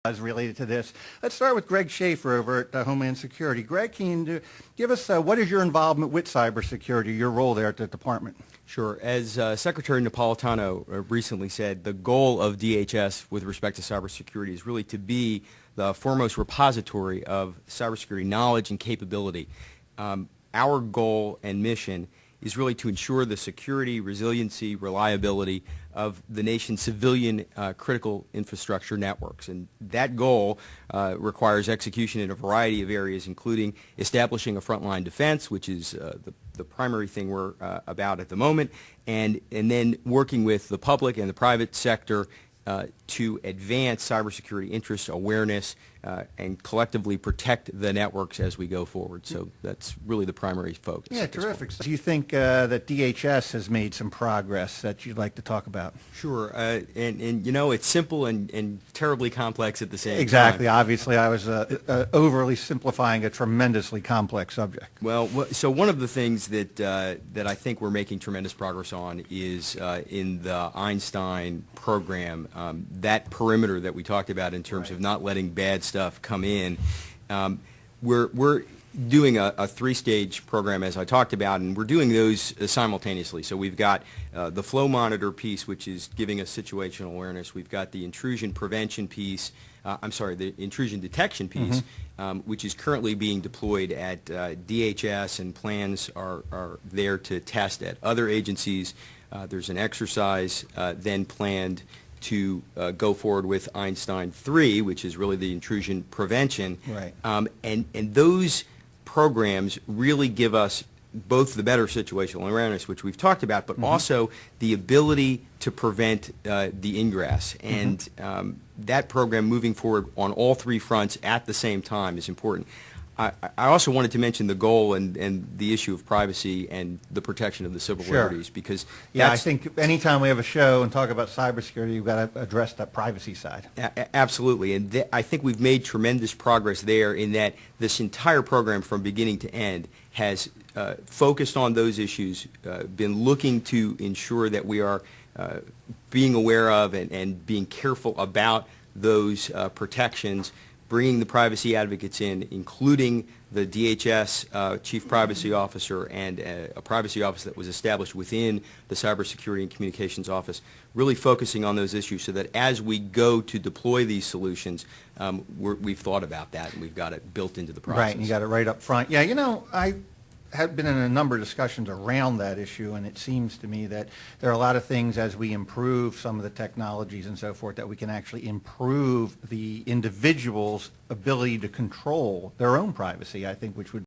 Related to this. Let's start with Greg Schaffer over at Homeland Security. Greg, can you give us what is your involvement with cybersecurity, your role there at the department? Sure. As Secretary Napolitano recently said, the goal of DHS with respect to cybersecurity is really to be the foremost repository of cybersecurity knowledge and capability. Our goal and mission is really to ensure the security, resiliency, reliability of the nation's civilian critical infrastructure networks. And that goal requires execution in a variety of areas, including establishing a frontline defense, which is the primary thing we're about at the moment, and then working with the public and the private sector to advance cybersecurity interest awareness and collectively protect the networks as we go forward. So that's really the primary focus. Yeah, terrific. So do you think that DHS has made some progress that you'd like to talk about? Sure. And you know, it's simple and terribly complex at the same time. Exactly. Obviously, I was overly simplifying a tremendously complex subject. Well, so one of the things that I think we're making tremendous progress on is in the Einstein program, that perimeter that we talked about in terms of not letting bad stuff come in. We're doing a three-stage program, as I talked about, and we're doing those simultaneously. So we've got the flow monitor piece, which is giving us situational awareness. We've got the intrusion prevention piece, the intrusion detection piece, which is currently being deployed at DHS, and plans are there to test at other agencies. There's an exercise then planned to go forward with Einstein 3, which is really the intrusion prevention. Right. And those programs really give us both the better situational awareness, which we've talked about, but also the ability to prevent the ingress. And that program moving forward on all three fronts at the same time is important. I also wanted to mention the goal and the issue of privacy and the protection of the civil liberties, because I think anytime we have a show and talk about cybersecurity, you've got to address that privacy side. Absolutely, and I think we've made tremendous progress there in that this entire program from beginning to end has focused on those issues, been looking to ensure that we are being aware of and being careful about those protections, bringing the privacy advocates in, including the DHS Chief Privacy Officer and a privacy office that was established within the Cybersecurity and Communications Office, really focusing on those issues so that as we go to deploy these solutions, we've thought about that and we've got it built into the process. Right, and you got it right up front. Yeah, you know, I have been in a number of discussions around that issue, and it seems to me that there are a lot of things as we improve some of the technologies and so forth that we can actually improve the individual's ability to control their own privacy, I think, which would